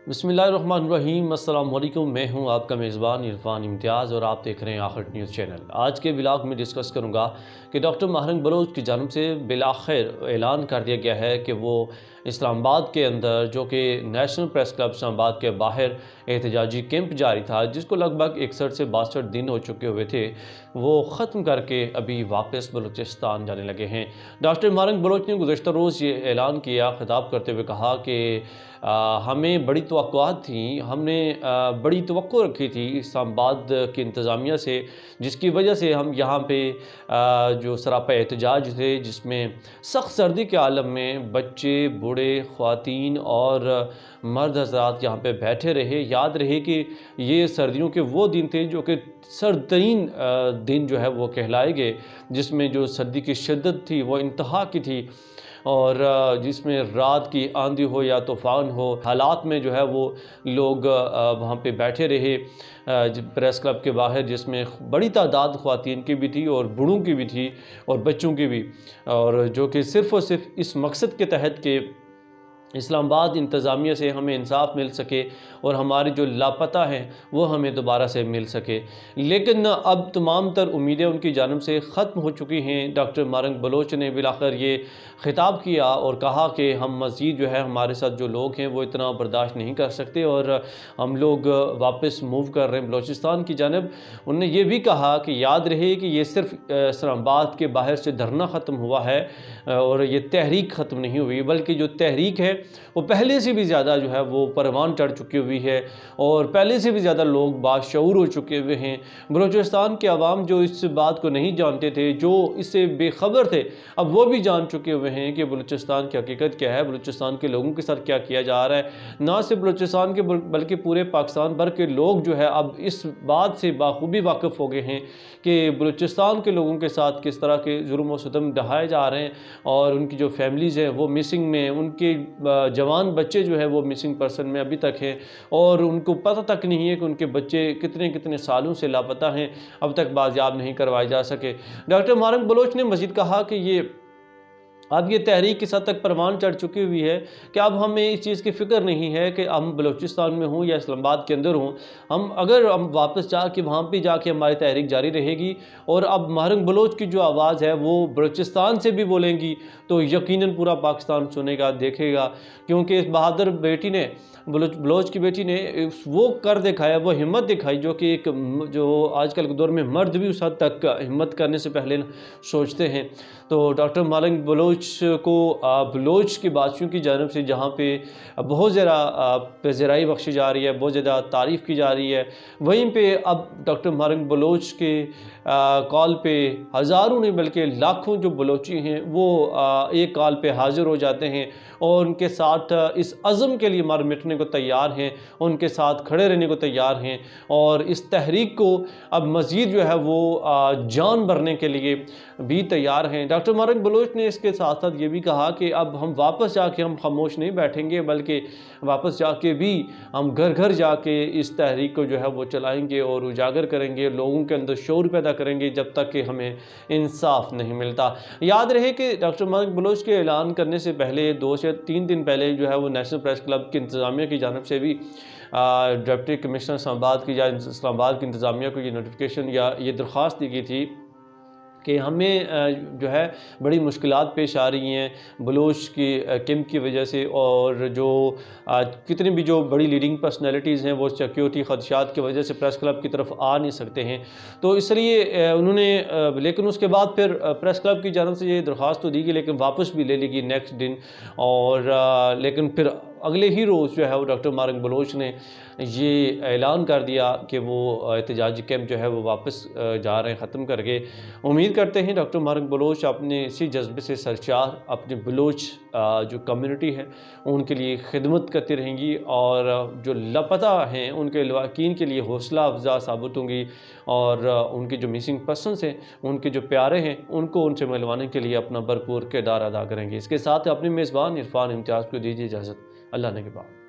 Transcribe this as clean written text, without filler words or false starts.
बिस्मिल्लाहिर्रहमानिर्रहीम। अस्सलाम वालेकुम। मैं हूं आपका मेज़बान इरफान इम्तियाज़ और आप देख रहे हैं आखिर न्यूज़ चैनल। आज के व्लॉग में डिस्कस करूंगा कि डॉक्टर महरंग बलोच की जानब से बिलाखिर ऐलान कर दिया गया है कि वो इस्लामाबाद के अंदर, जो कि नेशनल प्रेस क्लब इस्लामाबाद के बाहर एहतजाजी कैंप जारी था, जिसको लगभग 61 से 62 दिन हो चुके हुए थे, वो ख़त्म करके अभी वापस बलूचिस्तान जाने लगे हैं। डॉक्टर महरंग बलोच ने गुज़श्ता रोज़ ये ऐलान किया, खिताब करते हुए कहा कि हमें बड़ी तवक्कुआत थी, हमने बड़ी तवक्को रखी थी इस्लामाबाद की इंतज़ामिया से, जिसकी वजह से हम यहाँ पे जो सरापा एहतजाज थे, जिसमें सख्त सर्दी के आलम में बच्चे, बूढ़े, ख़वातीन और मर्द हज़रात यहाँ पे बैठे रहे। याद रहे कि ये सर्दियों के वो दिन थे जो कि सर्द तरीन दिन जो है वो कहलाए गए, जिसमें जो सर्दी की शिद्दत थी वो इंतहा की थी, और जिसमें रात की आंधी हो या तूफ़ान हो, हालात में जो है वो लोग वहाँ पे बैठे रहे प्रेस क्लब के बाहर, जिसमें बड़ी तादाद ख़वातीन की भी थी और बूढ़ों की भी थी और बच्चों की भी, और जो कि सिर्फ़ और सिर्फ इस मकसद के तहत के इस्लामाबाद इंतज़ामिया से हमें इंसाफ मिल सके और हमारे जो लापता हैं वो हमें दोबारा से मिल सके। लेकिन अब तमाम तर उम्मीदें उनकी जानब से ख़त्म हो चुकी हैं। डॉक्टर महरंग बलोच ने बिलाखिर ये ख़िताब किया और कहा कि हम मज़ीद जो है, हमारे साथ जो लोग हैं वो इतना बर्दाश्त नहीं कर सकते और हम लोग वापस मूव कर रहे हैं बलूचिस्तान की जानब। उन्होंने ये भी कहा कि याद रहे कि ये सिर्फ़ इस्लामाबाद के बाहर से धरना ख़त्म हुआ है और ये तहरीक ख़त्म नहीं हुई, बल्कि जो तहरीक है वो पहले से भी ज़्यादा जो है वो परवान चढ़ चुकी हुई है और पहले से भी ज़्यादा लोग बाशऊर हो चुके हुए हैं। बलूचिस्तान के अवाम जो इस बात को नहीं जानते थे, जो इससे बेखबर थे, अब वो भी जान चुके हुए हैं कि बलूचिस्तान की हकीकत क्या है, बलूचिस्तान के लोगों के साथ क्या किया जा रहा है। ना सिर्फ बलूचिस्तान के बल्कि पूरे पाकिस्तान भर के लोग जो है अब इस बात से बाखूबी वाकिफ़ हो गए हैं कि बलूचिस्तान के लोगों के साथ किस तरह के जुल्म और सितम ढहाए जा रहे हैं और उनकी जो फैमिलीज़ हैं वो मिसिंग में, उनके जवान बच्चे जो है वो मिसिंग पर्सन में अभी तक हैं और उनको पता तक नहीं है कि उनके बच्चे कितने कितने सालों से लापता हैं, अब तक बाजियाब नहीं करवाए जा सके। डॉक्टर महरंग बलोच ने मज़ीद कहा कि अब ये तहरीक इस हद तक परवान चढ़ चुकी हुई है कि अब हमें इस चीज़ की फ़िक्र नहीं है कि हम बलूचिस्तान में हों या इस्लामाबाद के अंदर हों, अगर हम वापस जाके वहाँ पे जाके हमारी तहरीक जारी रहेगी और अब महरंग बलोच की जो आवाज़ है वो बलूचिस्तान से भी बोलेंगी तो यकीनन पूरा पाकिस्तान सुनेगा, देखेगा, क्योंकि इस बहादुर बेटी ने, बलोच की बेटी ने वो कर दिखाया, वो हिम्मत दिखाई जो कि जो आजकल के दौर में मर्द भी उस हद तक हिम्मत करने से पहले सोचते हैं। तो डॉक्टर महरंग बलोच को बलोच की बादशाहों की जानब से जहाँ पे बहुत ज़्यादा पज़ीराई बख्शी जा रही है, बहुत ज़्यादा तारीफ़ की जा रही है, वहीं पे अब डॉक्टर महरंग बलोच के कॉल पे हज़ारों नहीं बल्कि लाखों जो बलोची हैं वो एक कॉल पे हाज़िर हो जाते हैं और उनके साथ इस अज़म के लिए मर मिटने को तैयार हैं, उनके साथ खड़े रहने को तैयार हैं और इस तहरीक को अब मज़ीद जो है वो जान भरने के लिए भी तैयार हैं। डॉक्टर महरंग बलोच ने इसके साथ साथ ये भी कहा कि अब हम वापस जाके हम खामोश नहीं बैठेंगे, बल्कि वापस जाके भी हम घर घर जाके इस तहरीक को जो है वो चलाएंगे और उजागर करेंगे, लोगों के अंदर शऊर पैदा करेंगे जब तक कि हमें इंसाफ नहीं मिलता। याद रहे कि डॉक्टर महरंग बलोच के ऐलान करने से पहले 2 से 3 दिन पहले जो है वो नेशनल प्रेस क्लब की इंतज़ामिया की जानब से भी डिप्टी कमिश्नर इस्लामाबाद की या इस्लामाबाद की इंतज़ामिया को ये नोटिफिकेशन या ये दरख्वास्त दी गई थी कि हमें जो है बड़ी मुश्किलात पेश आ रही हैं बलोच की कैंप की वजह से, और जो कितनी भी जो बड़ी लीडिंग पर्सनैलिटीज़ हैं वो सिक्योरिटी ख़दशात की वजह से प्रेस क्लब की तरफ आ नहीं सकते हैं। तो इसलिए उन्होंने लेकिन उसके बाद फिर प्रेस क्लब की जानब से ये दरख्वास्त तो दी गई, लेकिन वापस भी ले ली गई नेक्स्ट दिन, और लेकिन फिर अगले ही रोज़ जो है वो डॉक्टर महरंग बलोच ने ये ऐलान कर दिया कि वो एहतजाजी कैंप जो है वो वापस जा रहे हैं ख़त्म करके। उम्मीद करते हैं डॉक्टर महरंग बलोच अपने इसी जज्बे से सरचार अपने बलोच जो कम्युनिटी है उनके लिए खिदमत करती रहेंगी और जो लापता हैं उनके लवाकिन के लिए हौसला अफजा साबित होंगी, और उनके जो मिसिंग पर्सनस हैं, उनके जो प्यारे हैं, उनको उनसे मिलवाने के लिए अपना भरपूर किरदार अदा करेंगे। इसके साथ अपने मेज़बान इरफान इम्तियाज़ को दीजिए इजाज़त। अल्लाह ने के बाद।